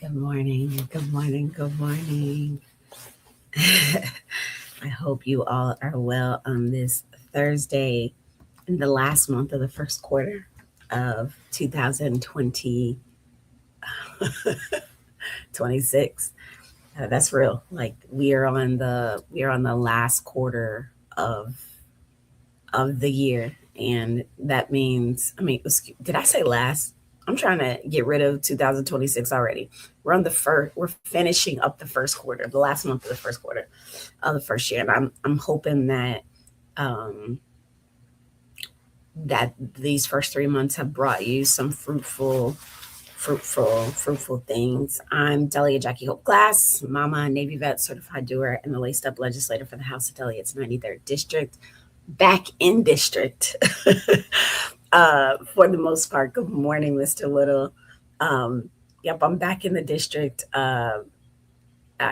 Good morning. Good morning. Good morning. I hope you all are well on this Thursday in the last month of the first quarter of 2020 26. That's real. Like we are on the last quarter of the year, and that means, did I say last? I'm trying to get rid of 2026 already. We're finishing up the first quarter, the last month of the first quarter of the first year, and I'm hoping um that these first 3 months have brought you some fruitful things. I'm Delia Jackie Hope Glass, Mama, Navy vet, certified doer, and the laced up legislator for the House of Delegates 93rd District, back in district for the most part. Good morning, Mr. Little. Yep, I'm back in the district.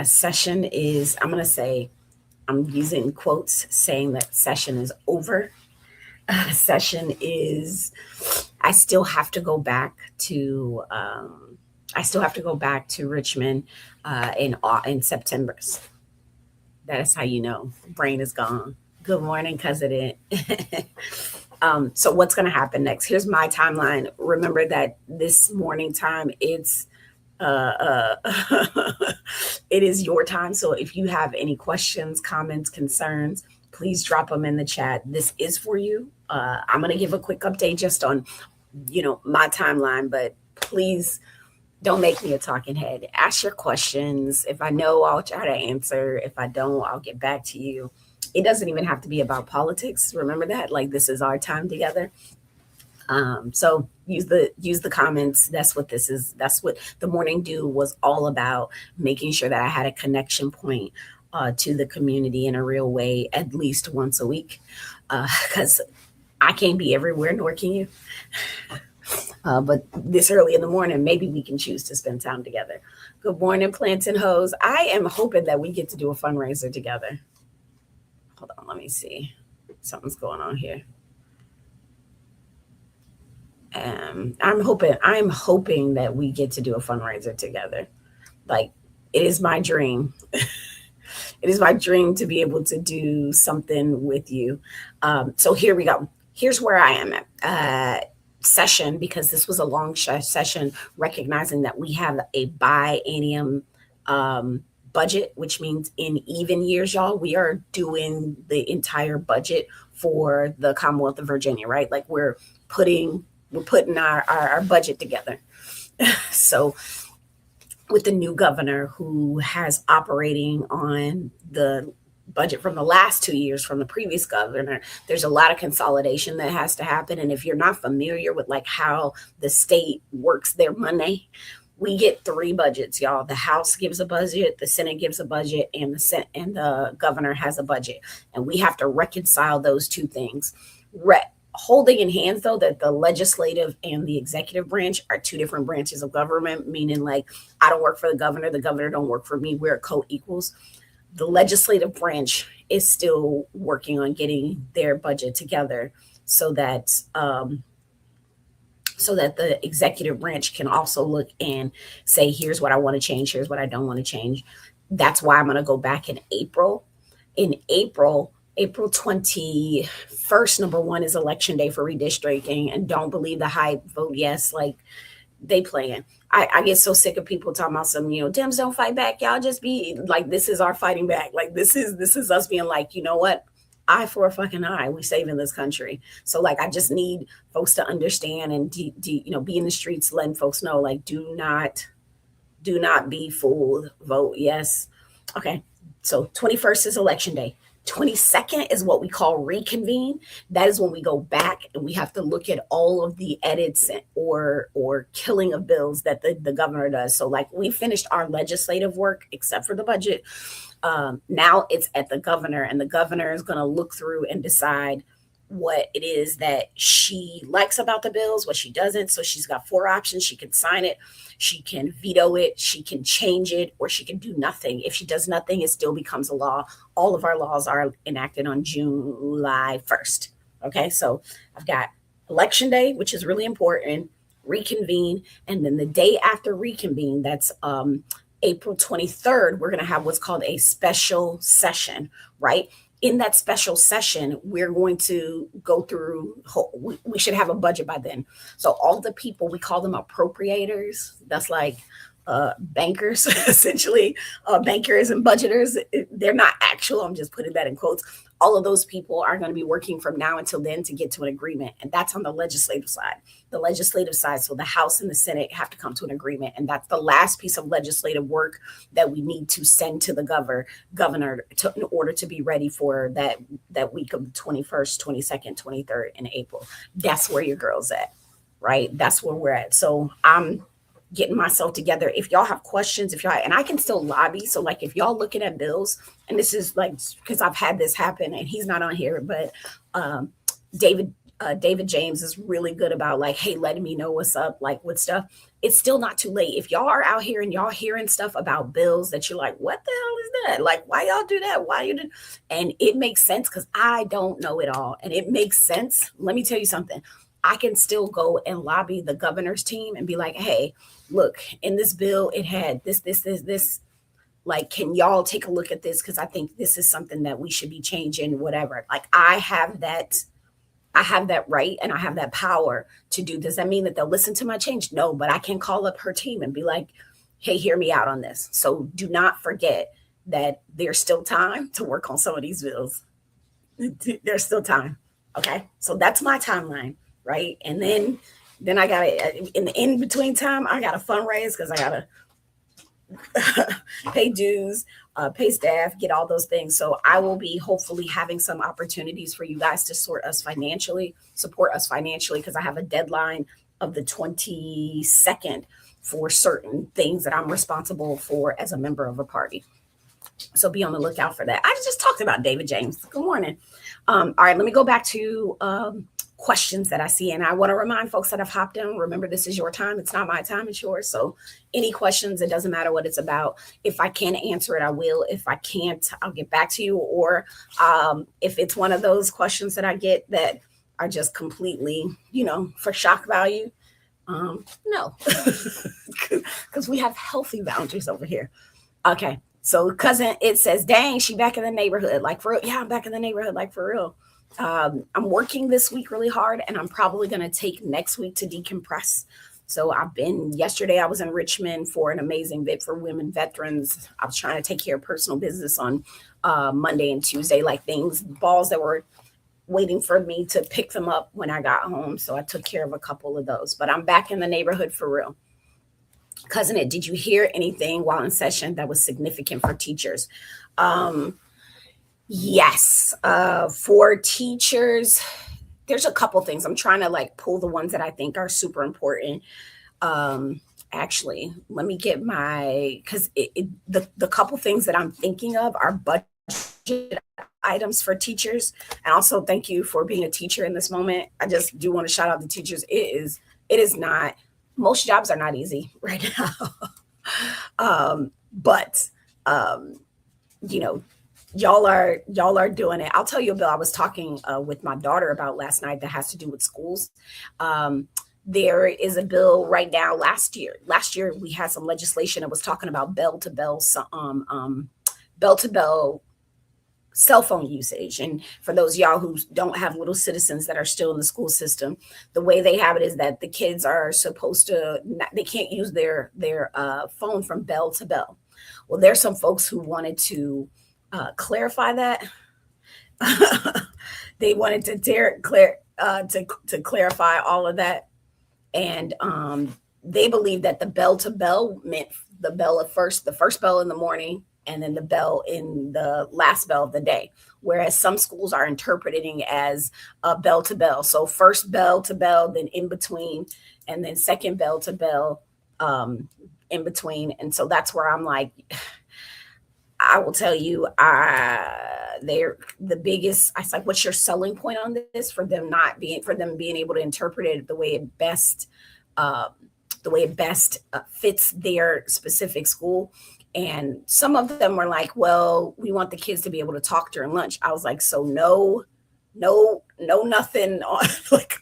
Session is, I'm going to say, I'm using quotes saying that session is over. Session is, I still have to go back to, I still have to go back to Richmond in September. That is how you know brain is gone. Good morning, cousin. So what's going to happen next? Here's my timeline. Remember that this morning time, uh, it is your time. So if you have any questions, comments, concerns, please drop them in the chat. This is for you. I'm going to give a quick update just on, my timeline, but please don't make me a talking head. Ask your questions. If I know, I'll try to answer. If I don't, I'll get back to you. It doesn't even have to be about politics. Remember that. Like, this is our time together. So use the comments. That's what this is. That's what the morning dew was all about. Making sure that I had a connection point to the community in a real way, at least once a week, because I can't be everywhere, nor can you. But this early in the morning, maybe we can choose to spend time together. Good morning, plants and hoes. I am hoping that we get to do a fundraiser together. Hold on, let me see. Something's going on here. I'm hoping that we get to do a fundraiser together. Like, it is my dream. It is my dream to be able to do something with you. So here we go. Here's where I am at. Session, because this was a long session, recognizing that we have a biennium budget, which means in even years, y'all, we are doing the entire budget for the Commonwealth of Virginia, right? Like, putting our budget together. So with the new governor who has operating on the budget from the last 2 years from the previous governor, there's a lot of consolidation that has to happen. And if you're not familiar with like how the state works their money, we get three budgets, y'all. The House gives a budget, the Senate gives a budget, and the governor has a budget, and we have to reconcile those two things. Holding in hands, though, that the legislative and the executive branch are two different branches of government, meaning like I don't work for the governor don't work for me. We're co-equals. The legislative branch is still working on getting their budget together so that the executive branch can also look and say, here's what I want to change, here's what I don't want to change. That's why I'm going to go back in April. April 21st, number one, is election day for redistricting. And don't believe the hype, vote yes, like they playing. I get so sick of people talking about some, Dems don't fight back. Y'all just be like, this is our fighting back. Like, this is us being like, you know what? Eye for a fucking eye. We saving this country. So like, I just need folks to understand and be in the streets, letting folks know, like, do not be fooled. Vote yes. Okay. So 21st is election day. 22nd is what we call reconvene. That is when we go back and we have to look at all of the edits or killing of bills that the governor does. So like, we finished our legislative work except for the budget. Now it's at the governor, and the governor is going to look through and decide what it is that she likes about the bills, what she doesn't. So she's got four options. She can sign it, she can veto it, she can change it, or she can do nothing. If she does nothing, it still becomes a law. All of our laws are enacted on July 1st. Okay, so I've got election day, which is really important, reconvene, and then the day after reconvene, that's April 23rd, we're going to have what's called a special session, right? In that special session, we're going to go through, we should have a budget by then. So all the people, we call them appropriators. That's like bankers, essentially, bankers and budgeters. They're not actual, I'm just putting that in quotes. All of those people are going to be working from now until then to get to an agreement. And that's on the legislative side. The legislative side, so the House and the Senate have to come to an agreement. And that's the last piece of legislative work that we need to send to the governor in order to be ready for that week of the 21st, 22nd, 23rd in April. That's where your girl's at, right? That's where we're at. So I'm getting myself together. If y'all have questions, and I can still lobby. So like if y'all looking at bills, and this is like, because I've had this happen and he's not on here, but David James is really good about like, hey, letting me know what's up, like with stuff. It's still not too late. If y'all are out here and y'all hearing stuff about bills that you're like, what the hell is that? Like, why y'all do that? Why you do? And it makes sense because I don't know it all. And it makes sense. Let me tell you something. I can still go and lobby the governor's team and be like, hey, look, in this bill, it had this. Like, can y'all take a look at this? Because I think this is something that we should be changing, whatever. Like, I have that right and I have that power to do. Does that mean that they'll listen to my change? No, but I can call up her team and be like, hey, hear me out on this. So do not forget that there's still time to work on some of these bills. There's still time. Okay. So that's my timeline. Right. And then I got to, in the in between time, I got to fundraise because I got to pay dues, pay staff, get all those things. So I will be hopefully having some opportunities for you guys to support us financially, because I have a deadline of the 22nd for certain things that I'm responsible for as a member of a party. So be on the lookout for that. I just talked about David James. Good morning. All right, let me go back to questions that I see. And I want to remind folks that have hopped in, remember, this is your time. It's not my time, it's yours. So any questions, it doesn't matter what it's about. If I can answer it, I will. If I can't, I'll get back to you. Or if it's one of those questions that I get that are just completely, for shock value, no, because we have healthy boundaries over here. Okay. So cousin, it says, dang, she back in the neighborhood. Like for real. Yeah, I'm back in the neighborhood. Like for real. I'm working this week really hard, and I'm probably going to take next week to decompress. So yesterday I was in Richmond for an amazing bit for women veterans. I was trying to take care of personal business on Monday and Tuesday, like balls that were waiting for me to pick them up when I got home. So I took care of a couple of those, but I'm back in the neighborhood for real. Cousin, did you hear anything while in session that was significant for teachers? Yes. For teachers, there's a couple things. I'm trying to like pull the ones that I think are super important. Actually, let me get because the couple things that I'm thinking of are budget items for teachers. And also thank you for being a teacher in this moment. I just do want to shout out the teachers. It is not, most jobs are not easy right now. But y'all are doing it. I'll tell you a bill I was talking with my daughter about last night that has to do with schools. There is a bill right now. Last year we had some legislation that was talking about bell to bell cell phone usage. And for those of y'all who don't have little citizens that are still in the school system, the way they have it is that the kids are supposed to, they can't use their phone from bell to bell. Well, there's some folks who wanted to clarify that. They wanted to clarify all of that. And they believe that the bell to bell meant the first bell in the morning, and then the bell in the last bell of the day. Whereas some schools are interpreting as a bell to bell. So first bell to bell, then in between, and then second bell to bell in between. And so that's where I'm like, I will tell you, they're the biggest. I was like, what's your selling point on this for them being able to interpret it the way it best fits their specific school. And some of them were like, well, we want the kids to be able to talk during lunch. I was like, so no, nothing on like,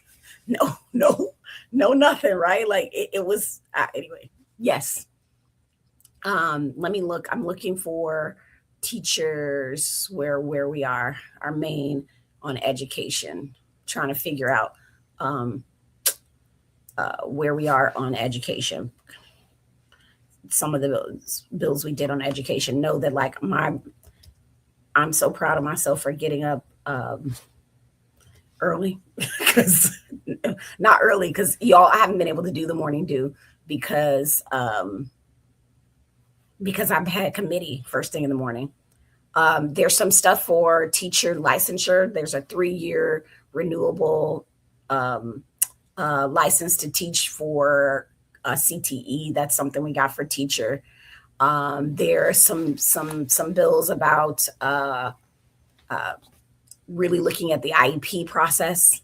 no, no nothing, right? Like it was anyway. Yes. Let me look. I'm looking for teachers where we are, our main on education, trying to figure out um, where we are on education. Some of the bills we did on education. Know that like I'm so proud of myself for getting up early because not early because y'all I haven't been able to do the morning due because I've had committee first thing in the morning. There's some stuff for teacher licensure. There's a 3-year renewable um, license to teach for CTE. That's something we got for teacher. There are some bills about really looking at the IEP process.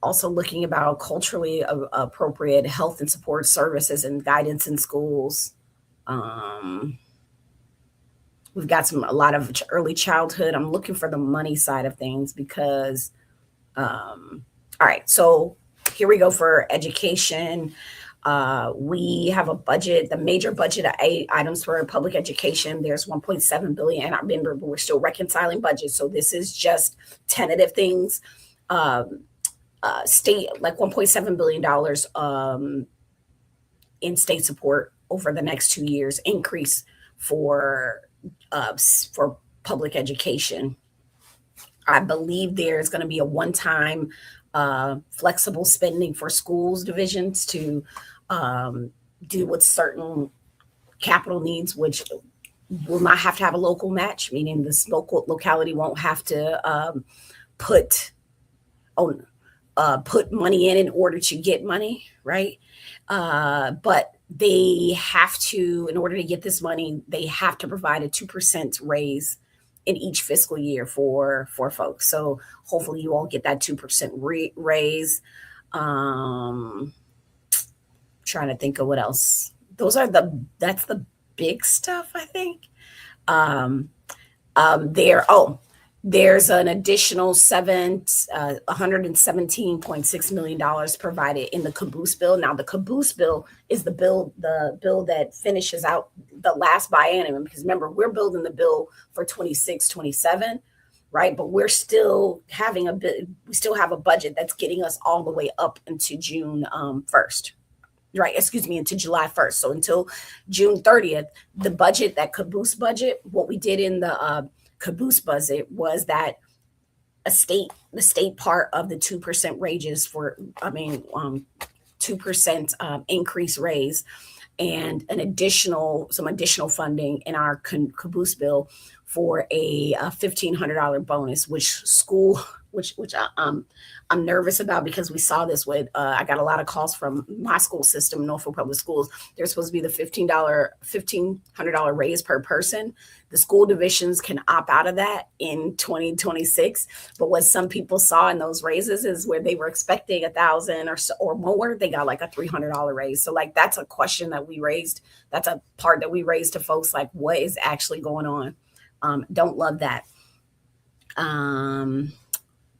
Also looking about culturally appropriate health and support services and guidance in schools. We've got a lot of early childhood. I'm looking for the money side of things because, all right, so here we go for education. We have a budget, the major budget items for public education. There's 1.7 billion, and I remember we're still reconciling budgets, so this is just tentative things. State like 1.7 billion dollars in state support over the next 2 years, increase for public education. I believe there's going to be a one-time flexible spending for schools divisions to deal with certain capital needs, which will not have to have a local match, meaning this local locality won't have to put money in order to get money, right? But they have to, in order to get this money, they have to provide a 2% raise in each fiscal year for folks. So hopefully you all get that 2% raise. Trying to think of what else. That's the big stuff, I think. There's an additional $117.6 million provided in the caboose bill. Now, the caboose bill is the bill that finishes out the last biennium, because remember, we're building the bill for 26, 27, right? But we're still having we still have a budget that's getting us all the way up into June 1st. Right, excuse me, into July 1st. So until June 30th, the budget, that caboose budget, what we did in the caboose budget was that the state part of the 2% raises 2% increase raise, and some additional funding in our caboose bill for a $1,500 bonus, which I'm nervous about, because we saw this with I got a lot of calls from my school system, Norfolk Public Schools. There's supposed to be the $1,500 raise per person. The school divisions can opt out of that in 2026. But what some people saw in those raises is where they were expecting $1,000 or more, they got like a $300 raise. So like that's a question that we raised. That's a part that we raised to folks, like what is actually going on. Don't love that.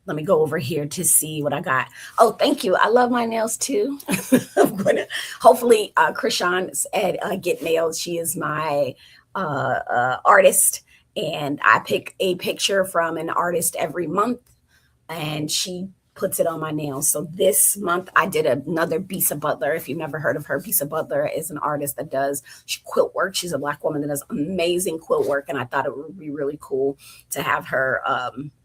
Let me go over here to see what I got. Oh, thank you. I love my nails too. Hopefully, Krishan at Get Nails. She is my artist, and I pick a picture from an artist every month, and she puts it on my nails. So this month I did another Bisa Butler. If you've never heard of her, Bisa Butler is an artist that does quilt work. She's a Black woman that does amazing quilt work, and I thought it would be really cool to have her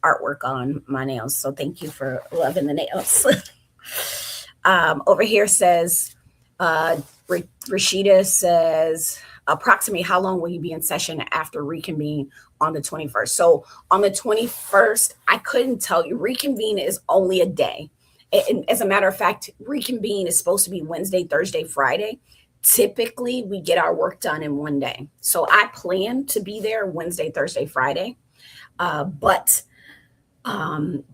artwork on my nails. So thank you for loving the nails. Over here says, Rashida says, approximately how long will you be in session after reconvene on the 21st? So on the 21st, I couldn't tell you. Reconvene is only a day. And as a matter of fact, reconvene is supposed to be Wednesday, Thursday, Friday. Typically, we get our work done in one day. So I plan to be there Wednesday, Thursday, Friday. But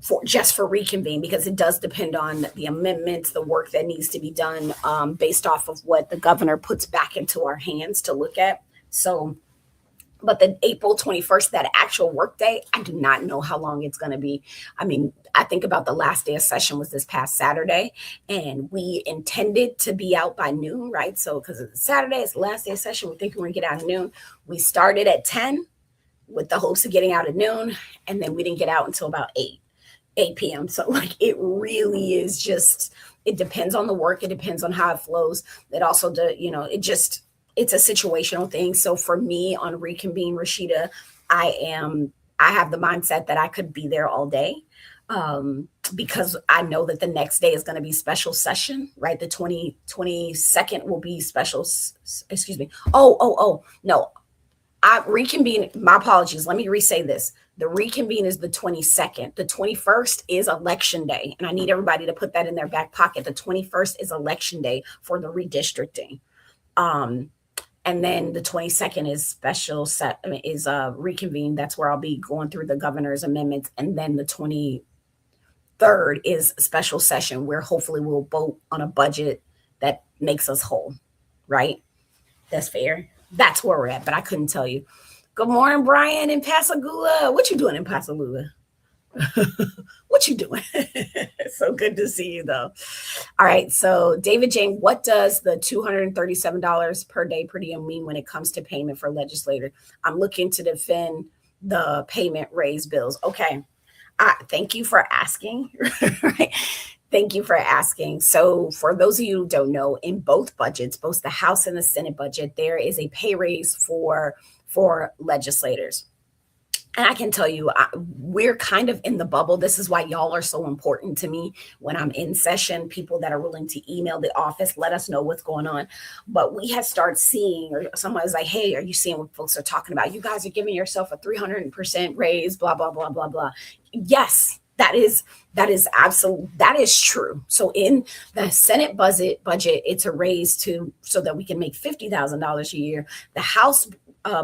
for reconvene, because it does depend on the amendments, the work that needs to be done based off of what the governor puts back into our hands to look at. So But the April 21st, that actual work day, I do not know how long it's going to be. I mean, I think about the last day of session was this past Saturday, and we intended to be out by noon, right? So, because it's Saturday, it's the last day of session, we think we're going to get out at noon. We started at 10 with the hopes of getting out at noon, and then we didn't get out until about 8 p.m. So, like, it really is just, it depends on the work, it depends on how it flows. It also, it's a situational thing. So for me on Reconvene, Rashida, I have the mindset that I could be there all day, because I know that the next day is going to be special session, right? The 22nd will be special. Excuse me. No, I reconvene. My apologies. Let me re-say this. The reconvene is the 22nd. The 21st is election day. And I need everybody to put that in their back pocket. The 21st is election day for the redistricting. And then the 22nd is reconvene. That's where I'll be going through the governor's amendments. And then the 23rd is special session where hopefully we'll vote on a budget that makes us whole, right? That's fair. That's where we're at, but I couldn't tell you. Good morning, Brian in Pascagoula. What you doing in Pascagoula? What you doing? So good to see you, though. All right. So, David James, what does the $237 per day per diem mean when it comes to payment for legislators? I'm looking to defend the payment raise bills. Okay. Thank you for asking. Right? Thank you for asking. So, for those of you who don't know, in both budgets, both the House and the Senate budget, there is a pay raise for legislators. And I can tell you, we're kind of in the bubble. This is why y'all are so important to me when I'm in session. People that are willing to email the office, let us know what's going on. But we have started seeing, or someone is like, hey, are you seeing what folks are talking about? You guys are giving yourself a 300% raise, blah, blah, blah, blah, blah. Yes, that is absolute. That is true. So in the Senate budget, it's a raise so that we can make $50,000 a year. The House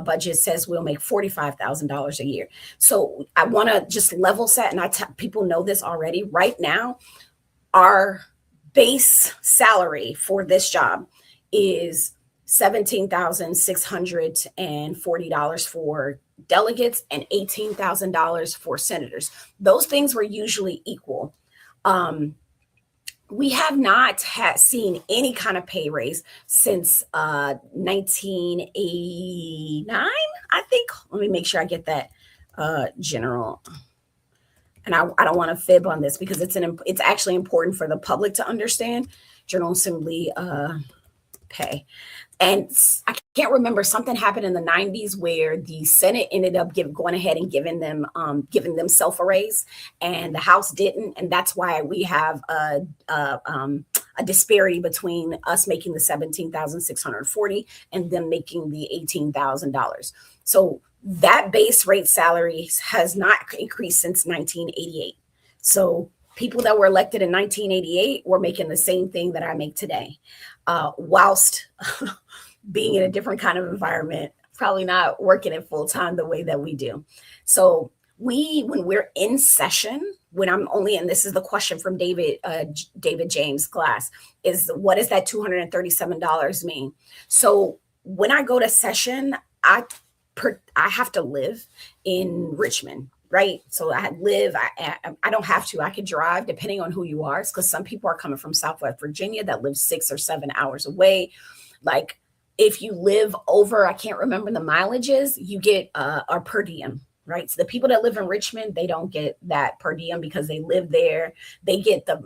budget says we'll make $45,000 a year. So I want to just level set, and people know this already. Right now, our base salary for this job is $17,640 for delegates and $18,000 for senators. Those things were usually equal. We have not seen any kind of pay raise since 1989, I think. Let me make sure I get that general. And I don't want to fib on this because it's actually important for the public to understand General Assembly pay. And I can't remember, something happened in the 90s where the Senate ended up going ahead and giving themselves a raise, and the House didn't, and that's why we have a disparity between us making the $17,640 and them making the $18,000. So that base rate salary has not increased since 1988. So people that were elected in 1988 were making the same thing that I make today, whilst being in a different kind of environment, probably not working it full time the way that we do. So when we're in session, and this is the question from David James class, is what does that $237 mean? So when I go to session, I have to live in Richmond, right? So I don't have to. I could drive depending on who you are, because some people are coming from Southwest Virginia that live 6 or 7 hours away. Like if you live over, I can't remember the mileages, you get a per diem, right? So the people that live in Richmond, they don't get that per diem because they live there. They get the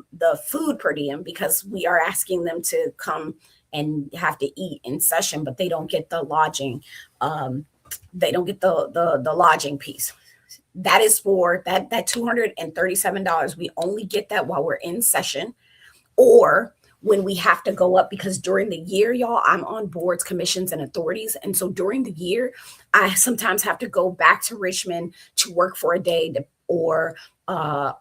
food per diem because we are asking them to come and have to eat in session, but they don't get the lodging. They don't get the lodging piece. That is for that $237. We only get that while we're in session, or when we have to go up, because during the year, y'all, I'm on boards, commissions, and authorities. And so during the year, I sometimes have to go back to Richmond to work for a day, or I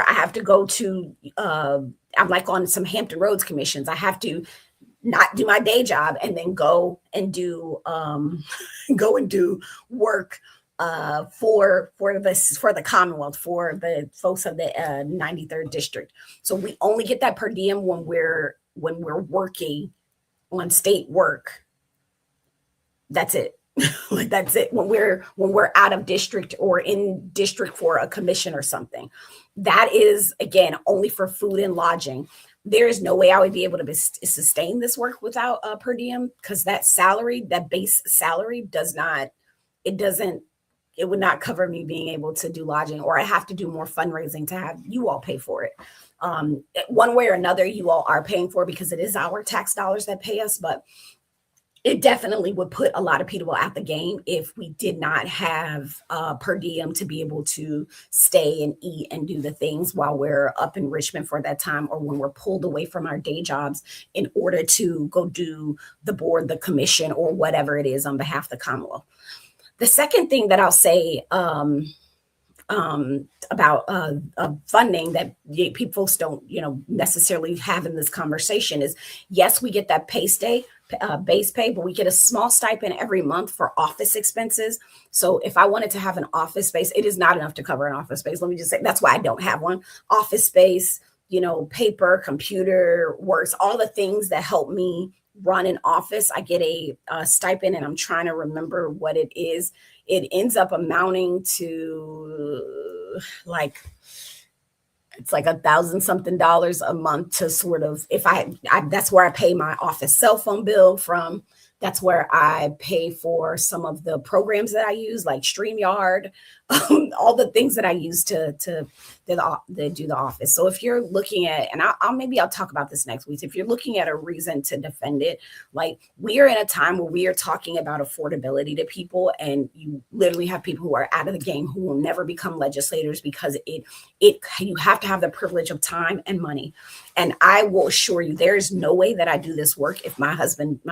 have to go to, I'm like on some Hampton Roads commissions. I have to not do my day job and then go and do work for the Commonwealth, for the folks of the 93rd district. So we only get that per diem when we're working on state work. That's it. Like that's it. When we're out of district or in district for a commission or something, that is again only for food and lodging. There is no way I would be able to sustain this work without a per diem, because that salary, that base salary, does not. It doesn't. It would not cover me being able to do lodging, or I have to do more fundraising to have you all pay for it. One way or another, you all are paying for it because it is our tax dollars that pay us, but it definitely would put a lot of people out the game if we did not have per diem to be able to stay and eat and do the things while we're up in Richmond for that time, or when we're pulled away from our day jobs in order to go do the board, the commission, or whatever it is on behalf of the Commonwealth. The second thing that I'll say about funding that people don't, necessarily have in this conversation is, yes, we get that base pay, but we get a small stipend every month for office expenses. So if I wanted to have an office space, it is not enough to cover an office space. Let me just say, that's why I don't have one. Office space, paper, computer, works, all the things that help me run an office. I get a stipend, and I'm trying to remember what it is. It ends up amounting to it's like $1,000-something a month to sort of, if I that's where I pay my office cell phone bill from. That's where I pay for some of the programs that I use, like StreamYard, all the things that I use to do the office. So if you're looking at, and I'll talk about this next week. If you're looking at a reason to defend it, like, we are in a time where we are talking about affordability to people, and you literally have people who are out of the game who will never become legislators because you have to have the privilege of time and money. And I will assure you, there is no way that I do this work if my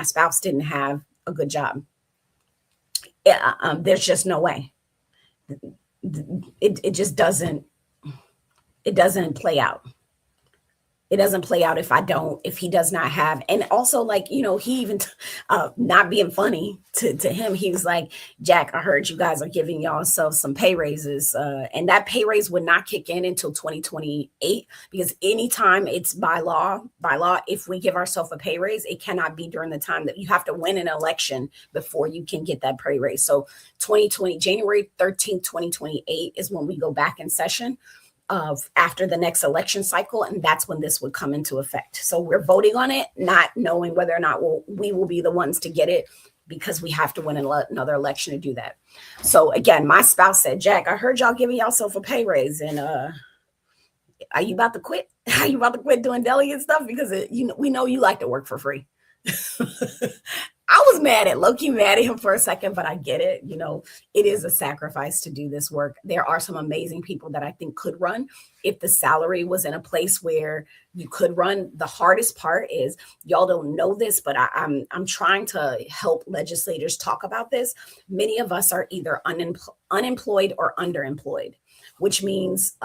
spouse didn't have a good job. There's just no way. It just doesn't. It doesn't play out. It doesn't play out if he does not have. And also, he even, not being funny to him, he was like, Jack, I heard you guys are giving yourselves some pay raises. And that pay raise would not kick in until 2028, because anytime it's by law, if we give ourselves a pay raise, it cannot be during the time that you have to win an election before you can get that pay raise. So January 13th, 2028 is when we go back in session after the next election cycle, and that's when this would come into effect. So we're voting on it, not knowing whether or not we will be the ones to get it, because we have to win another election to do that. So again, my spouse said, Jack, I heard y'all giving yourself a pay raise, and are you about to quit? Are you about to quit doing delegate stuff? Because we know you like to work for free. I was low-key mad at him for a second, but I get it. It is a sacrifice to do this work. There are some amazing people that I think could run if the salary was in a place where you could run. The hardest part is, y'all don't know this, but I'm trying to help legislators talk about this. Many of us are either unemployed or underemployed, which means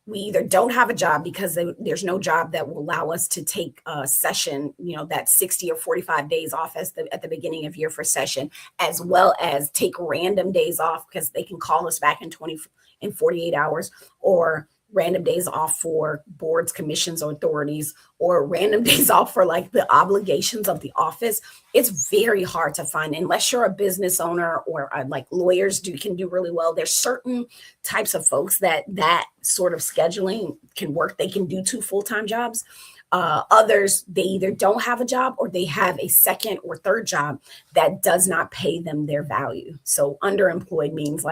we either don't have a job because there's no job that will allow us to take a session, that 60 or 45 days off at the beginning of year for session, as well as take random days off because they can call us back in 48 hours, or random days off for boards, commissions, or authorities, or random days off for the obligations of the office. It's very hard to find, unless you're a business owner, or lawyers can do really well. There's certain types of folks that sort of scheduling can work. They can do 2 full-time jobs. Others, they either don't have a job or they have a second or third job that does not pay them their value. So underemployed means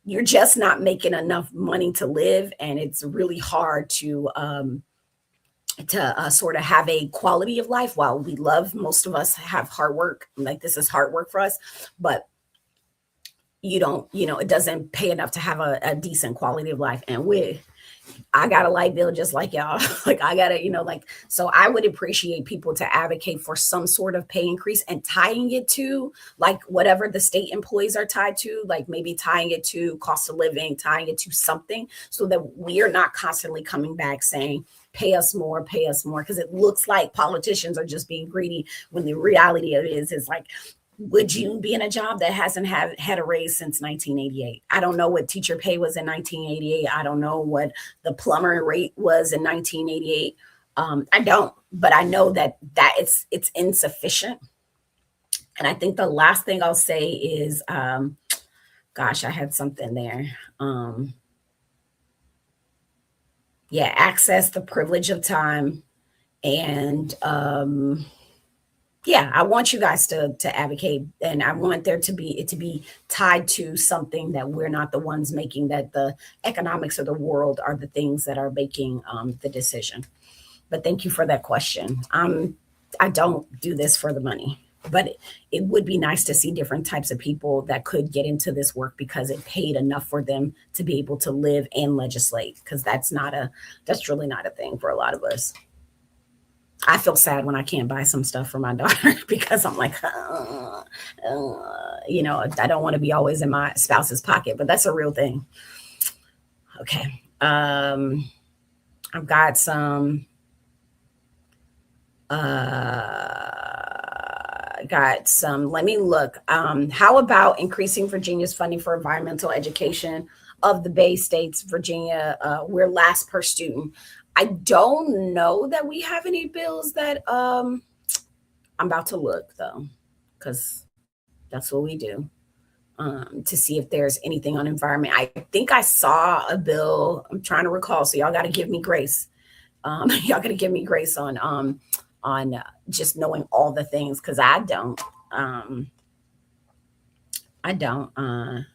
you're just not making enough money to live, and it's really hard to sort of have a quality of life. While most of us have hard work, this is hard work for us, but it doesn't pay enough to have a decent quality of life. And I got a light bill just like y'all. I gotta, so I would appreciate people to advocate for some sort of pay increase, and tying it to whatever the state employees are tied to, maybe tying it to cost of living, tying it to something, so that we are not constantly coming back saying, pay us more, because it looks like politicians are just being greedy, when the reality of it is would you be in a job that hasn't had a raise since 1988? I don't know what teacher pay was in 1988. I don't know what the plumber rate was in 1988. I don't, but I know that it's insufficient. And I think the last thing I'll say is, gosh, I had something there. Yeah, access the privilege of time. And yeah, I want you guys to advocate, and I want there to be it to be tied to something that we're not the ones making, that the economics of the world are the things that are making the decision. But thank you for that question. I don't do this for the money, but it would be nice to see different types of people that could get into this work because it paid enough for them to be able to live and legislate. Because that's really not a thing for a lot of us. I feel sad when I can't buy some stuff for my daughter because I'm like, I don't want to be always in my spouse's pocket, but that's a real thing. Okay. I've got some let me look. How about increasing Virginia's funding for environmental education of the Bay States, Virginia? We're last per student. I don't know that we have any bills that I'm about to look though, because that's what we do. To see if there's anything on environment. I think I saw a bill. I'm trying to recall, so y'all got to give me grace. Y'all got to give me grace on just knowing all the things, because I don't. I don't.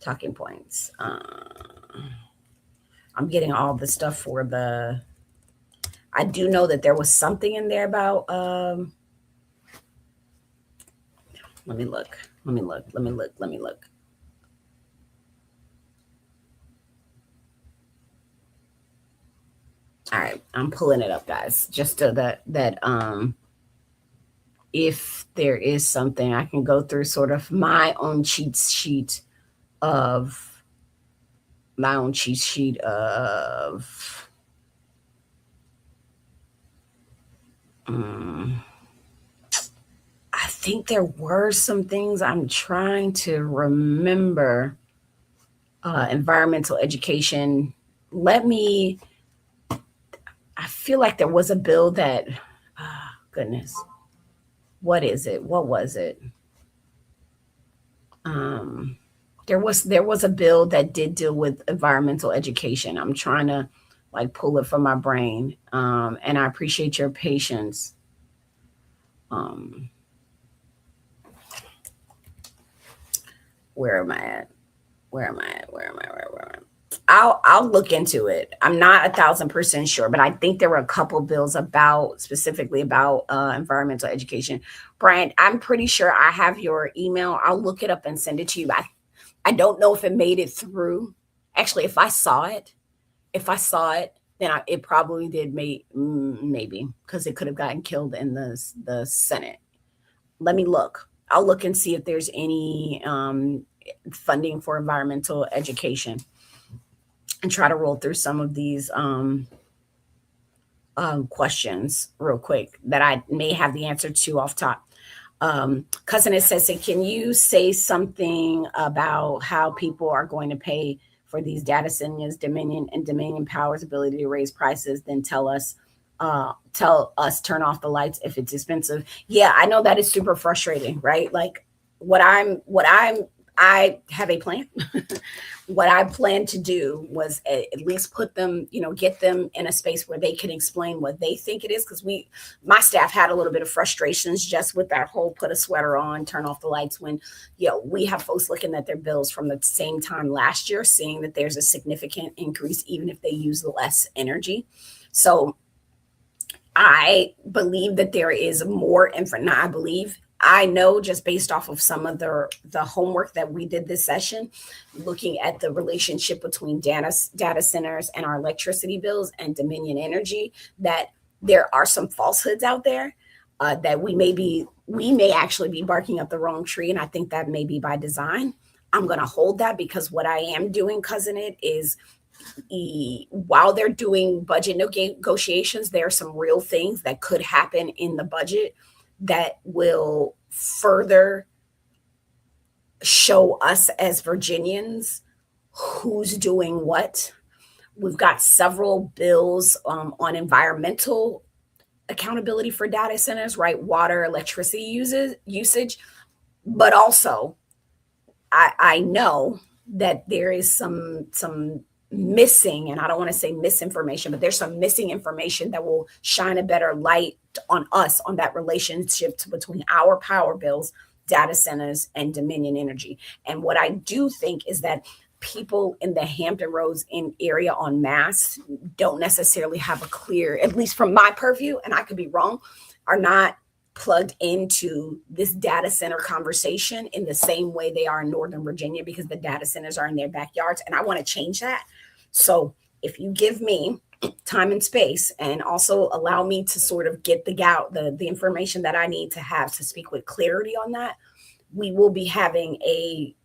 Talking points. I'm getting all the stuff for the. I do know that there was something in there about. Let me look. Let me look. All right, I'm pulling it up, guys. Just so that if there is something, I can go through sort of my own cheat sheet of I think there were some things I'm trying to remember. Environmental education. I feel like there was a bill that, goodness, what is it? What was it? There was a bill that did deal with environmental education. I'm trying to like pull it from my brain. And I appreciate your patience. Where am I at? Where am I? I'll look into it. I'm not 1,000% sure, but I think there were a couple bills specifically about environmental education. Brian, I'm pretty sure I have your email. I'll look it up and send it to you. I don't know if it made it through. Actually, if I saw it, then it probably did. Maybe because it could have gotten killed in the Senate. Let me look. I'll look and see if there's any funding for environmental education, and try to roll through some of these questions real quick that I may have the answer to off top. Cousin, it says, can you say something about how people are going to pay for these data centers, Dominion and Dominion Power's ability to raise prices, then tell us turn off the lights if it's expensive? Yeah, I know that is super frustrating, right? Like I have a plan. What I planned to do was at least put them, get them in a space where they can explain what they think it is. Because my staff had a little bit of frustrations just with that whole put a sweater on, turn off the lights, when, we have folks looking at their bills from the same time last year, seeing that there's a significant increase, even if they use less energy. So I believe that there is more information. I know, just based off of some of the homework that we did this session, looking at the relationship between data centers and our electricity bills and Dominion Energy, that there are some falsehoods out there, that we may actually be barking up the wrong tree. And I think that may be by design. I'm going to hold that, because what I am doing, Cousin It, is while they're doing budget negotiations, there are some real things that could happen in the budget that will further show us as Virginians who's doing what. We've got several bills on environmental accountability for data centers, right? Water, electricity usage, but also I know that there is some missing, and I don't want to say misinformation, but there's some missing information that will shine a better light on us on that relationship between our power bills, data centers, and Dominion Energy. And what I do think is that people in the Hampton Roads in area en masse don't necessarily have a clear, at least from my purview, and I could be wrong, are not plugged into this data center conversation in the same way they are in Northern Virginia, because the data centers are in their backyards. And I want to change that. So if you give me time and space and also allow me to sort of get the information that I need to have to speak with clarity on that, we will be having a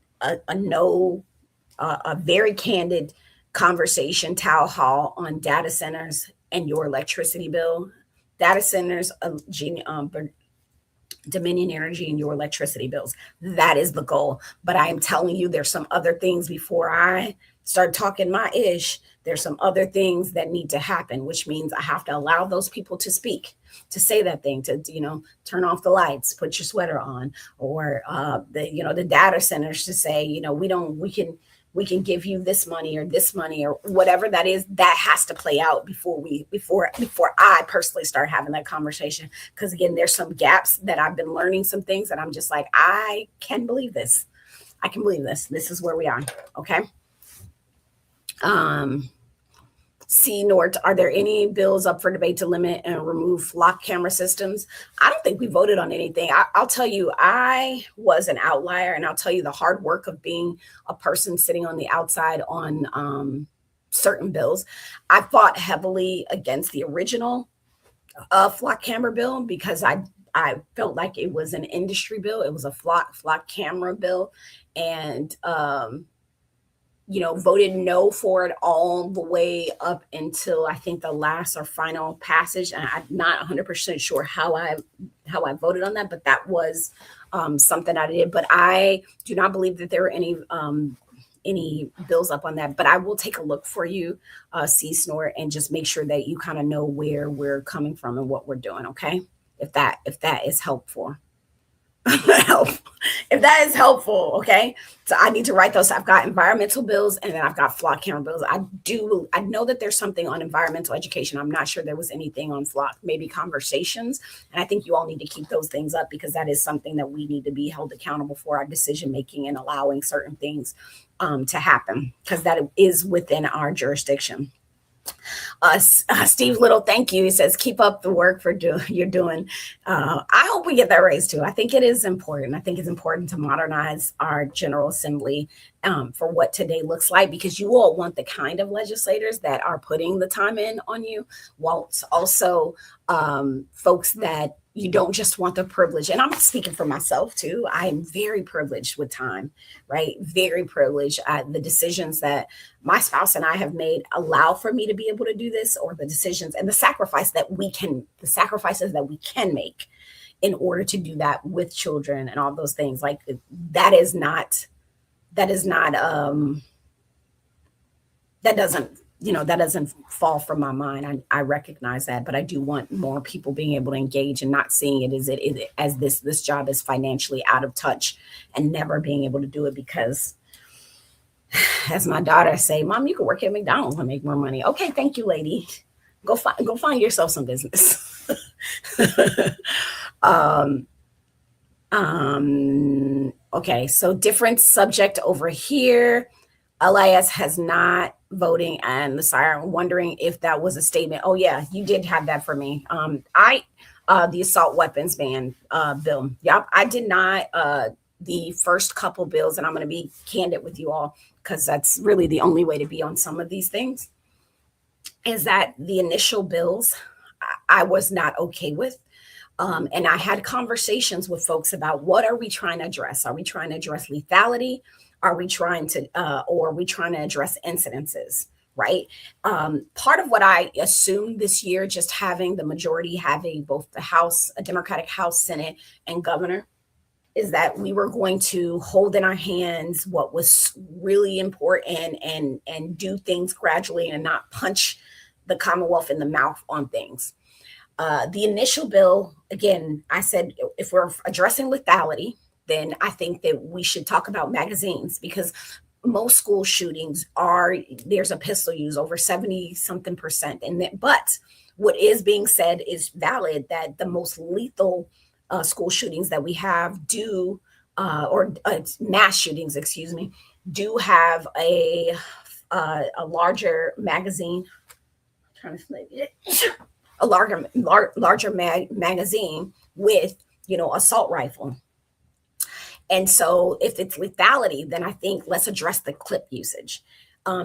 very candid conversation, town hall on data centers and your electricity bill. Data centers, Dominion Energy, and your electricity bills. That is the goal. But I am telling you, there's some other things before I start talking my ish. There's some other things that need to happen, which means I have to allow those people to speak, to say that thing, to, turn off the lights, put your sweater on, or the data centers to say, we can give you this money or whatever that is. That has to play out before I personally start having that conversation. Because again, there's some gaps that I've been learning, some things that I'm just like, I can believe this. I can believe this. This is where we are. Okay. C. Nort, are there any bills up for debate to limit and remove flock camera systems? I don't think we voted on anything. I'll tell you, I was an outlier, and I'll tell you the hard work of being a person sitting on the outside on certain bills. I fought heavily against the original flock camera bill because I felt like it was an industry bill. It was a flock camera bill, and voted no for it all the way up until I think the last or final passage. And I'm not 100% sure how I voted on that, but that was something I did. But I do not believe that there were any bills up on that. But I will take a look for you, C. Snort, and just make sure that you kind of know where we're coming from and what we're doing. Okay, if that is helpful. If that is helpful, okay. So I need to write those. I've got environmental bills, and then I've got flock camera bills. I know that there's something on environmental education. I'm not sure there was anything on flock, maybe conversations. And I think you all need to keep those things up, because that is something that we need to be held accountable for, our decision making and allowing certain things to happen, because that is within our jurisdiction. Steve Little, thank you. He says, keep up the work you're doing. I hope we get that raise too. I think it is important. I think it's important to modernize our General Assembly for what today looks like, because you all want the kind of legislators that are putting the time in on you, whilst also folks that you don't just want the privilege. And I'm speaking for myself too. I'm very privileged with time, right? Very privileged. The decisions that my spouse and I have made allow for me to be able to do this, or the decisions and the sacrifices that we can make in order to do that with children and all those things. Like that doesn't fall from my mind. I recognize that, but I do want more people being able to engage and not seeing it as this job is financially out of touch and never being able to do it, because as my daughter say, Mom, you can work at McDonald's and make more money. Okay, thank you, lady. Go find yourself some business. Okay, so different subject over here. LIS has not voting, and I'm wondering if that was a statement. Oh yeah, you did have that for me. The assault weapons ban bill. Yep, I did not. The first couple bills, and I'm going to be candid with you all, because that's really the only way to be on some of these things, is that the initial bills I was not okay with. And I had conversations with folks about, what are we trying to address? Are we trying to address lethality? Are we trying to address incidences? Right. Part of what I assumed this year, just having the majority, having both the House, a Democratic House, Senate, and governor, is that we were going to hold in our hands what was really important and do things gradually and not punch the Commonwealth in the mouth on things. The initial bill, again, I said if we're addressing lethality, then I think that we should talk about magazines, because most school shootings are, there's a pistol use over 70 something percent. And that, but what is being said is valid, that the most lethal school shootings that we have do, or mass shootings, excuse me, do have a larger magazine. I'm trying to flip it. A larger magazine with, assault rifle. And so if it's lethality, then I think let's address the clip usage.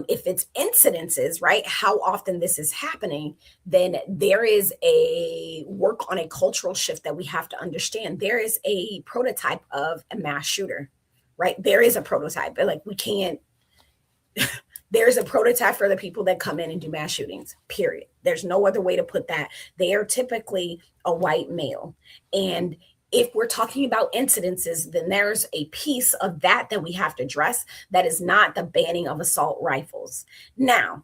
If it's incidences, right, how often this is happening, then there is a work on a cultural shift that we have to understand. There is a prototype of a mass shooter, right? There is a prototype, but like we can't, there's a prototype for the people that come in and do mass shootings, period. There's no other way to put that. They are typically a white male. And if we're talking about incidences, then there's a piece of that we have to address that is not the banning of assault rifles. Now,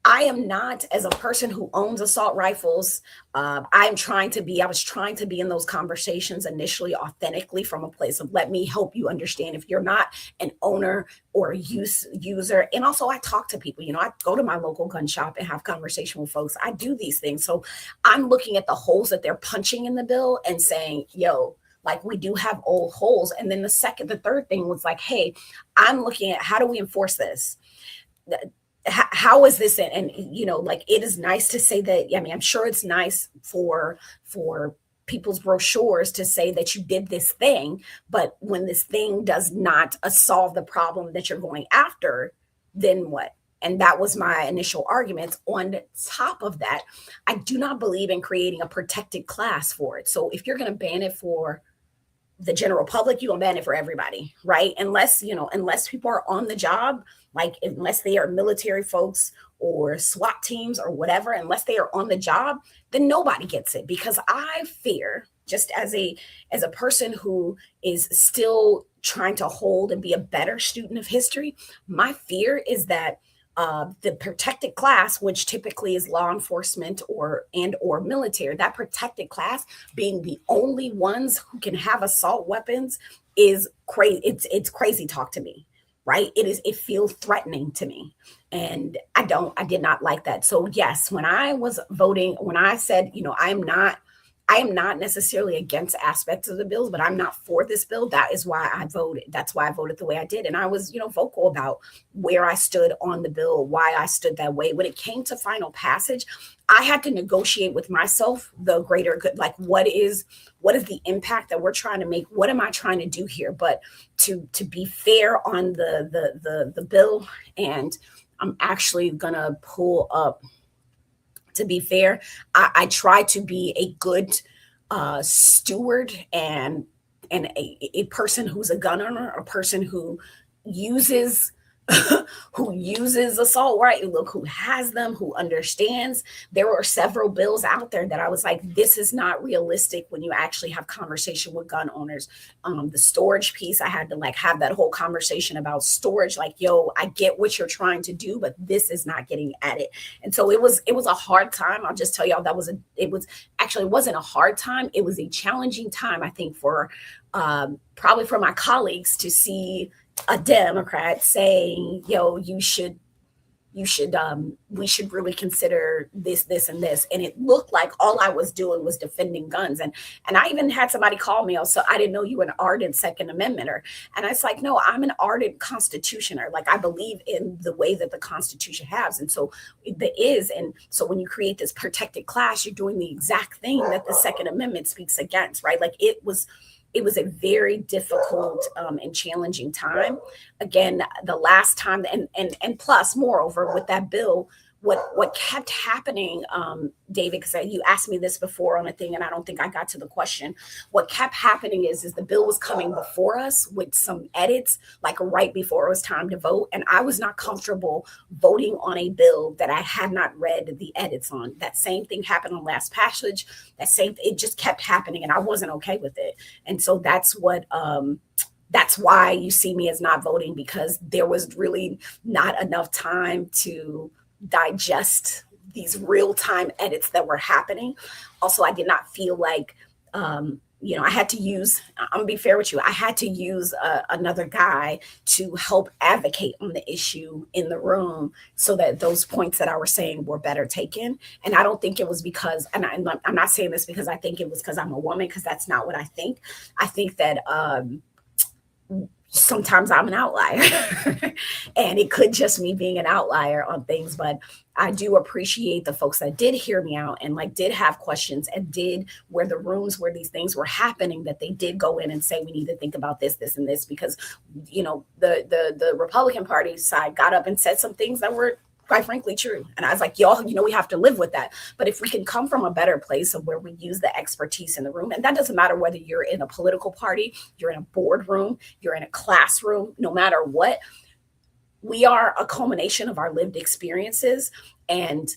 I am not, as a person who owns assault rifles, I was trying to be in those conversations initially authentically from a place of, let me help you understand if you're not an owner or a user. And also I talk to people, I go to my local gun shop and have conversation with folks. I do these things. So I'm looking at the holes that they're punching in the bill and saying, yo, like we do have old holes. And then the third thing was like, hey, I'm looking at how do we enforce this? How is this? And like, it is nice to say that. I mean, I'm sure it's nice for people's brochures to say that you did this thing, but when this thing does not solve the problem that you're going after, then what? And that was my initial arguments. On top of that, I do not believe in creating a protected class for it. So if you're going to ban it for the general public, you gonna ban it for everybody, right? Unless people are on the job, like unless they are military folks or SWAT teams or whatever, unless they are on the job, then nobody gets it. Because I fear, just as a person who is still trying to hold and be a better student of history, my fear is that the protected class, which typically is law enforcement or military, that protected class being the only ones who can have assault weapons is crazy. It's crazy talk to me, right? It feels threatening to me. And I did not like that. So yes, when I was voting, when I said, I am not necessarily against aspects of the bills, but I'm not for this bill. That is why I voted. That's why I voted the way I did. And I was, vocal about where I stood on the bill, why I stood that way. When it came to final passage, I had to negotiate with myself the greater good, like what is the impact that we're trying to make? What am I trying to do here? But to be fair on the bill, and I'm actually gonna pull up. To be fair, I try to be a good steward and a person who's a gun owner, a person who uses who uses assault, right? Look, who has them, who understands. There were several bills out there that I was like, this is not realistic when you actually have conversation with gun owners. The storage piece, I had to like have that whole conversation about storage. Like, yo, I get what you're trying to do, but this is not getting at it. And so it was a hard time. I'll just tell y'all it wasn't a hard time. It was a challenging time, I think, for probably for my colleagues to see a Democrat saying, yo, we should really consider this and this. And it looked like all I was doing was defending guns. And I even had somebody call me, so I didn't know you were an ardent Second Amendmenter. And it's like, no, I'm an ardent Constitutioner. Like, I believe in the way that the Constitution has. And so and so when you create this protected class, you're doing the exact thing that the Second Amendment speaks against, right? Like, it was a very difficult and challenging time. Again, the last time, and plus, moreover, with that bill, what kept happening, David, because you asked me this before on a thing, and I don't think I got to the question. What kept happening is the bill was coming before us with some edits, like right before it was time to vote, and I was not comfortable voting on a bill that I had not read the edits on. That same thing happened on last passage. It just kept happening, and I wasn't okay with it. And so that's why you see me as not voting, because there was really not enough time to digest these real-time edits that were happening. Also, I did not feel like, I had to use, I'm gonna be fair with you, I had to use another guy to help advocate on the issue in the room so that those points that I was saying were better taken. And I don't think it was because, and I'm not saying this because I think it was because I'm a woman, because that's not what I think. I think that sometimes I'm an outlier and it could just me being an outlier on things, but I do appreciate the folks that did hear me out and like did have questions and did, where the rooms where these things were happening, that they did go in and say, we need to think about this, this, and this, because, the Republican Party side got up and said some things that were quite frankly true. And I was like, y'all, we have to live with that. But if we can come from a better place of where we use the expertise in the room, and that doesn't matter whether you're in a political party, you're in a boardroom, you're in a classroom, no matter what, we are a culmination of our lived experiences. And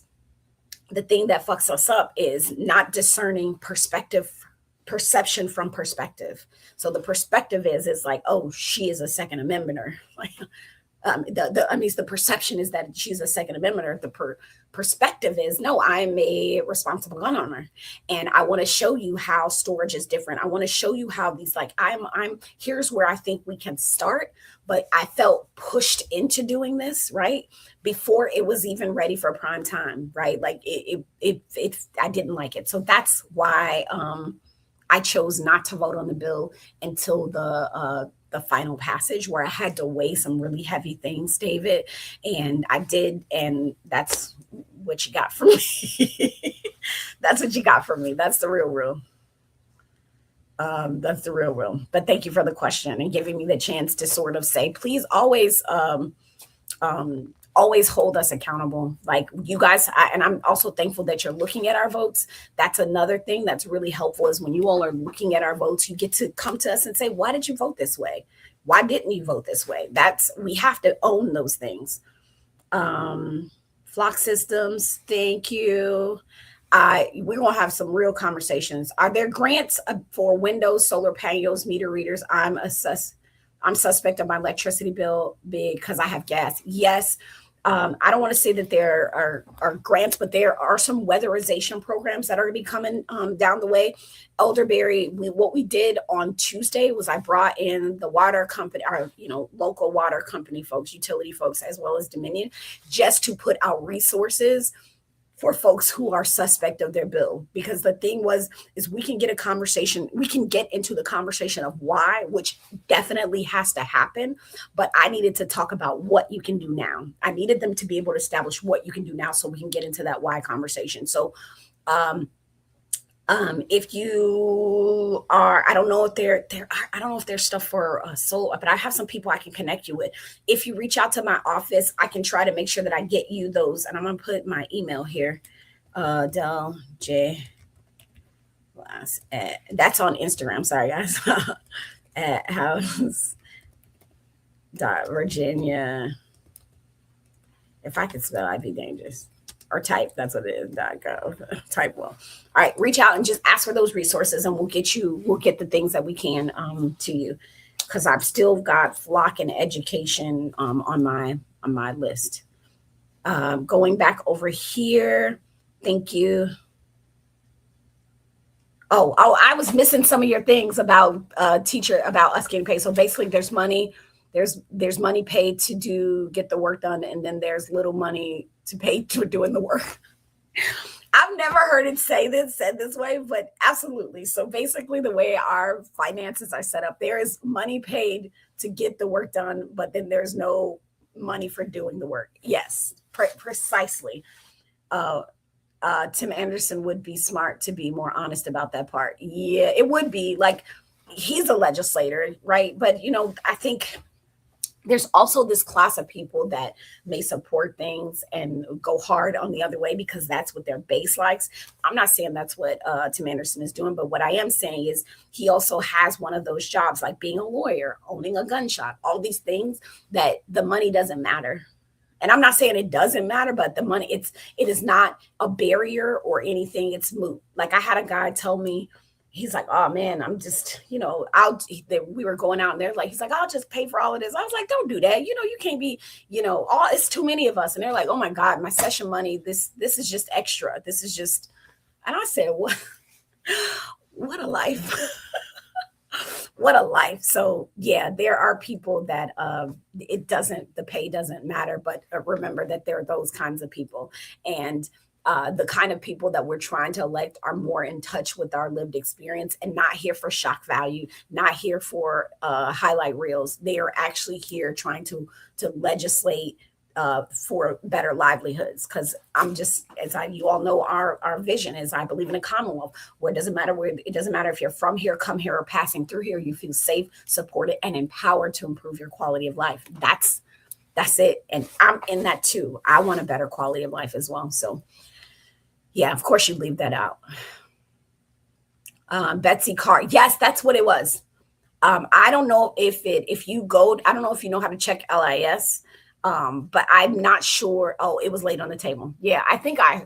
the thing that fucks us up is not discerning perception from perspective. So the perspective is like, oh, she is a Second Amendmenter. Like, the perception is that she's a Second Amendmenter. The perspective is, no, I'm a responsible gun owner, and I want to show you how storage is different. I want to show you how these, like, here's where I think we can start. But I felt pushed into doing this right before it was even ready for prime time, right? Like I didn't like it, so that's why I chose not to vote on the bill until the final passage, where I had to weigh some really heavy things, David. And I did. And that's what you got from me. That's what you got from me. That's the real. That's the real. But thank you for the question and giving me the chance to sort of say, please always hold us accountable. Like you guys, and I'm also thankful that you're looking at our votes. That's another thing that's really helpful, is when you all are looking at our votes, you get to come to us and say, why did you vote this way? Why didn't you vote this way? We have to own those things. Flock systems, thank you. We're going to have some real conversations. Are there grants for windows, solar panels, meter readers? I'm suspect of my electricity bill big because I have gas. Yes. I don't want to say that there are grants, but there are some weatherization programs that are going to be coming down the way. Elderberry, what we did on Tuesday was I brought in the water company, our local water company folks, utility folks, as well as Dominion, just to put out resources for folks who are suspect of their bill. Because the thing is we can get into the conversation of why, which definitely has to happen. But I needed to talk about what you can do now. I needed them to be able to establish what you can do now so we can get into that why conversation. So if you are, I don't know if I don't know if there's stuff for solar, but I have some people I can connect you with. If you reach out to my office, I can try to make sure that I get you those. And I'm going to put my email here. Del J. That's on Instagram. Sorry, guys. At house.virginia. If I could spell, I'd be dangerous. Or type, that's what it is, .gov. Type well. All right, reach out and just ask for those resources, and we'll get the things that we can to you, because I've still got flock and education on my list. Going back over here, thank you. Oh, I was missing some of your things about about us getting paid. So basically, there's money paid to get the work done, and then there's little money to pay for doing the work. I've never heard it said this way, but absolutely. So basically, the way our finances are set up, there is money paid to get the work done, but then there's no money for doing the work. Yes, precisely. Tim Anderson would be smart to be more honest about that part. Yeah, it would be. Like, he's a legislator, right? But I think there's also this class of people that may support things and go hard on the other way because that's what their base likes. I'm not saying that's what Tim Anderson is doing, but what I am saying is he also has one of those jobs, like being a lawyer, owning a gun shop, all these things that the money doesn't matter. And I'm not saying it doesn't matter, but the money, it is not a barrier or anything. It's moot. Like, I had a guy tell me, he's like, oh man, I'm just, we were going out and they're like, he's like, I'll just pay for all of this. I was like, don't do that. You can't be, all, it's too many of us. And they're like, oh my God, my session money, this is just extra. This is just, and I said, what a life. What a life. So yeah, there are people that the pay doesn't matter, but remember that there are those kinds of people. And the kind of people that we're trying to elect are more in touch with our lived experience and not here for shock value, not here for highlight reels. They are actually here trying to legislate for better livelihoods. Because you all know, our vision is, I believe in a commonwealth where it doesn't matter if you're from here, come here, or passing through here. You feel safe, supported, and empowered to improve your quality of life. That's it. And I'm in that too. I want a better quality of life as well. So yeah, of course you leave that out. Betsy Carr. Yes, that's what it was. I don't know if you go, I don't know if you know how to check LIS. But I'm not sure. Oh, it was laid on the table. Yeah, I think I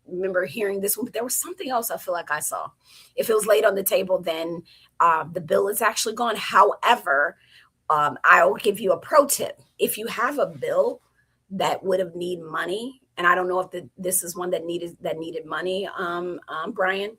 remember hearing this one, but there was something else I feel like I saw. If it was laid on the table, then the bill is actually gone. However, I'll give you a pro tip. If you have a bill that would have need money, and I don't know if this is one that needed money, Brian,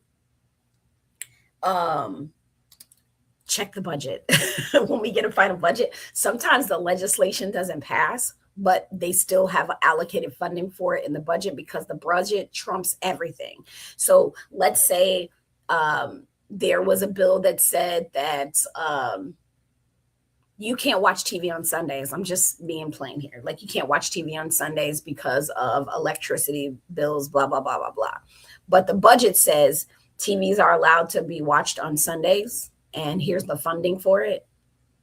check the budget. When we get a final budget, sometimes the legislation doesn't pass, but they still have allocated funding for it in the budget because the budget trumps everything. So let's say there was a bill that said that you can't watch TV on Sundays. I'm just being plain here. Like, you can't watch TV on Sundays because of electricity bills, blah, blah, blah, blah, blah. But the budget says TVs are allowed to be watched on Sundays, and here's the funding for it.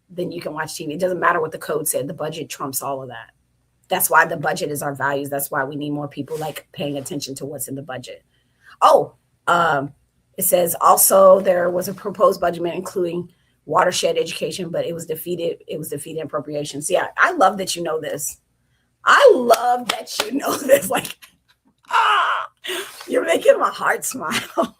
Then you can watch TV. It doesn't matter what the code said. The budget trumps all of that. That's why the budget is our values. That's why we need more people like paying attention to what's in the budget. Oh, it says also there was a proposed budget including watershed education, but it was defeated. It was defeated in appropriations. Yeah, I love that you know this. I love that you know this. Like, you're making my heart smile.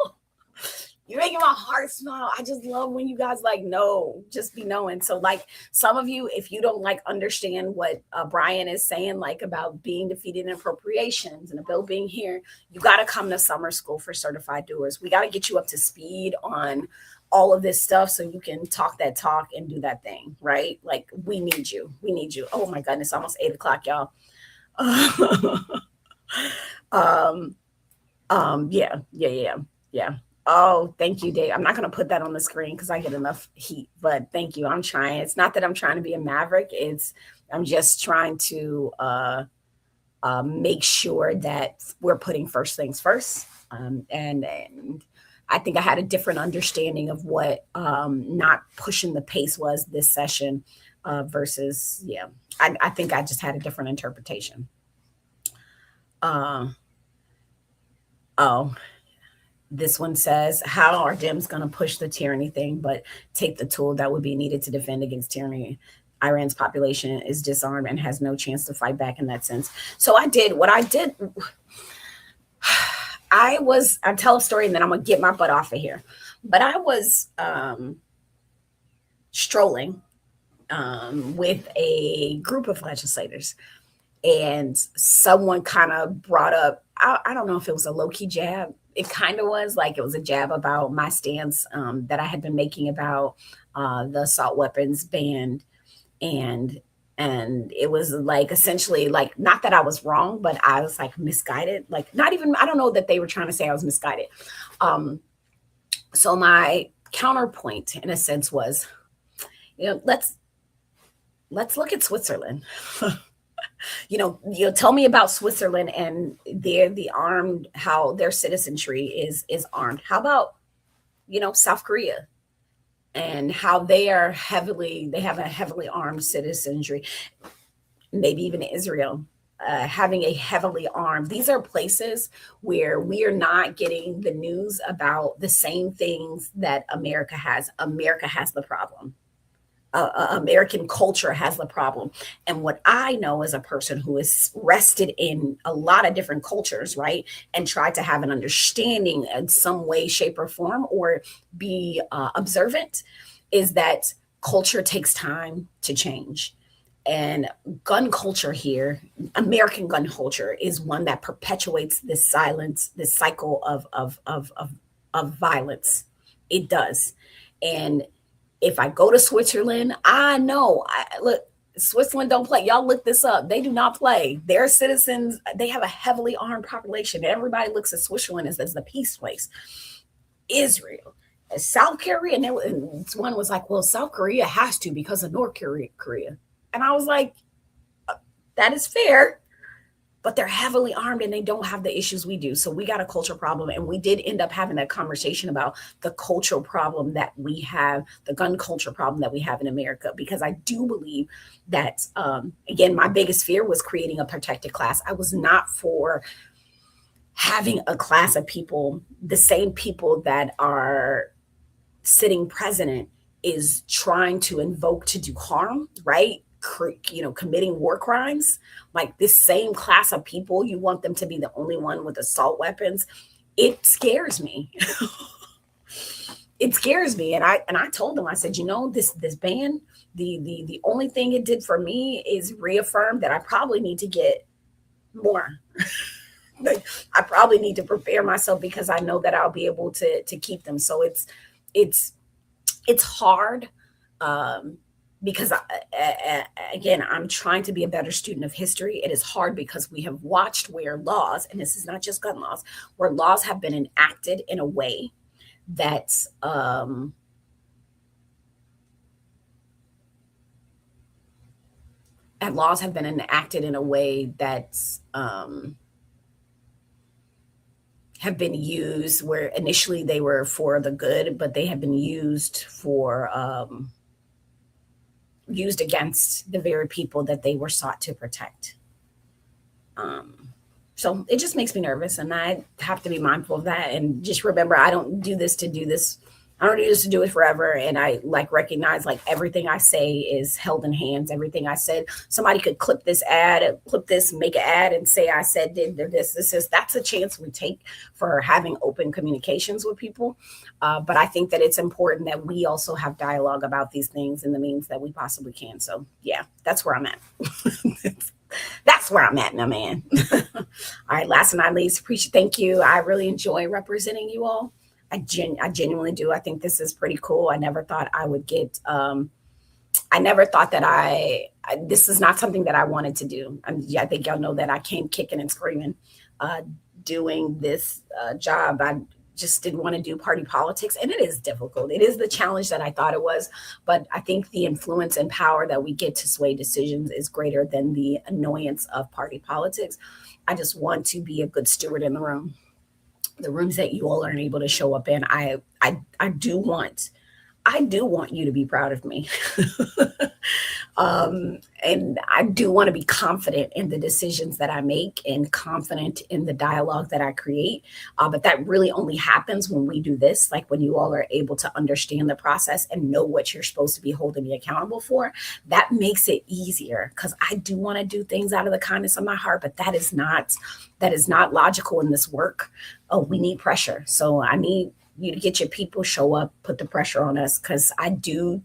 You're making my heart smile. I just love when you guys know, just be knowing. So some of you, if you don't understand what Brian is saying, about being defeated in appropriations and a bill being here, you got to come to summer school for certified doers. We got to get you up to speed on all of this stuff so you can talk that talk and do that thing, right? Like, we need you. We need you. Oh my goodness, almost 8:00, y'all. Yeah. Oh, thank you, Dave. I'm not going to put that on the screen because I get enough heat, but thank you. I'm trying. It's not that I'm trying to be a maverick. I'm just trying to make sure that we're putting first things first. And I think I had a different understanding of what not pushing the pace was this session versus, I think I just had a different interpretation. This one says, how are Dems going to push the tyranny thing, but take the tool that would be needed to defend against tyranny? Iran's population is disarmed and has no chance to fight back in that sense. So I did. I'll tell a story and then I'm going to get my butt off of here. But I was strolling with a group of legislators, and someone kind of brought up, I don't know if it was a low-key jab. It kind of was it was a jab about my stance that I had been making about the assault weapons ban. And it was essentially not that I was wrong, but I was misguided. Not even, I don't know that they were trying to say I was misguided. So my counterpoint in a sense was, let's look at Switzerland. Tell me about Switzerland and how their citizenry is armed. How about, South Korea and how they have a heavily armed citizenry, maybe even Israel, having a heavily armed. These are places where we are not getting the news about the same things that America has. America has the problem. American culture has the problem. And what I know as a person who is rested in a lot of different cultures, right, and tried to have an understanding in some way, shape, or form, or be observant, is that culture takes time to change. And gun culture here, American gun culture, is one that perpetuates this silence, this cycle of violence. It does. And if I go to Switzerland, I know. Look, Switzerland don't play. Y'all look this up. They do not play. Their citizens, they have a heavily armed population. Everybody looks at Switzerland as the peace place. Israel, South Korea, and one was like, well, South Korea has to because of North Korea. And I was like, that is fair, but they're heavily armed and they don't have the issues we do. So we got a culture problem. And we did end up having that conversation about the cultural problem that we have, the gun culture problem that we have in America, because I do believe that, again, my biggest fear was creating a protected class. I was not for having a class of people, the same people that are sitting president is trying to invoke to do harm, right? Committing war crimes. Like, this same class of people, you want them to be the only one with assault weapons. It scares me. It scares me. And I told them, I said, this ban, the only thing it did for me is reaffirm that I probably need to get more. Like, I probably need to prepare myself, because I know that I'll be able to keep them. So it's hard, because again, I'm trying to be a better student of history. It is hard because we have watched where laws, and this is not just gun laws, where laws have been enacted in a way that have been used where initially they were for the good, but they have been used used against the very people that they were sought to protect. So it just makes me nervous, and I have to be mindful of that. And just remember, I don't do this to do this. I don't do this to do it forever. And I recognize everything I say is held in hands. Everything I said, somebody could clip this, make an ad and say I said did this. That's a chance we take for having open communications with people. But I think that it's important that we also have dialogue about these things in the means that we possibly can. So yeah, that's where I'm at. That's where I'm at, my man. All right, last but not least, thank you. I really enjoy representing you all. I genuinely do. I think this is pretty cool. I never thought I would get, I never thought that this is not something that I wanted to do. I think y'all know that I came kicking and screaming, doing this job. I just didn't want to do party politics, and it is difficult. It is the challenge that I thought it was, but I think the influence and power that we get to sway decisions is greater than the annoyance of party politics. I just want to be a good steward in the room. The rooms that you all aren't able to show up in, I do want you to be proud of me. And I do want to be confident in the decisions that I make and confident in the dialogue that I create. But that really only happens when we do this, like when you all are able to understand the process and know what you're supposed to be holding me accountable for. That makes it easier, because I do want to do things out of the kindness of my heart, but that is not logical in this work. Oh, we need pressure. So I need you to get your people, show up, put the pressure on us, because I do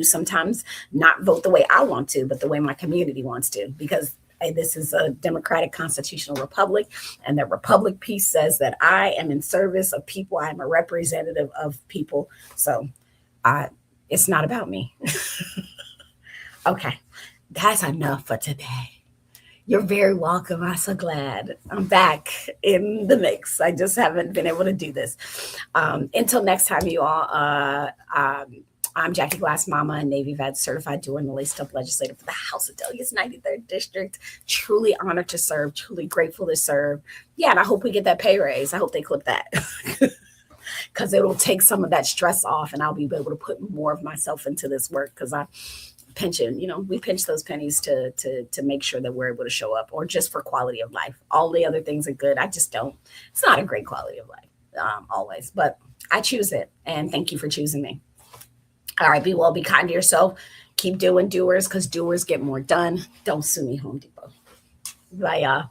sometimes not vote the way I want to, but the way my community wants to, because this is a democratic constitutional republic, and the republic piece says that I am in service of people. I am a representative of people. So it's not about me. Okay, that's enough for today. You're very welcome. I'm so glad I'm back in the mix. I just haven't been able to do this. Until next time, you all, I'm Jackie Glass Mama, a Navy vet, certified doer and the laced up legislator for the House of Delegates, 93rd District. Truly honored to serve, truly grateful to serve. Yeah, and I hope we get that pay raise. I hope they clip that. Because it'll take some of that stress off, and I'll be able to put more of myself into this work, because we pinch those pennies to make sure that we're able to show up, or just for quality of life. All the other things are good. It's not a great quality of life always, but I choose it. And thank you for choosing me. All right, be well, be kind to yourself. Keep doing doers because doers get more done. Don't sue me, Home Depot. Bye, y'all.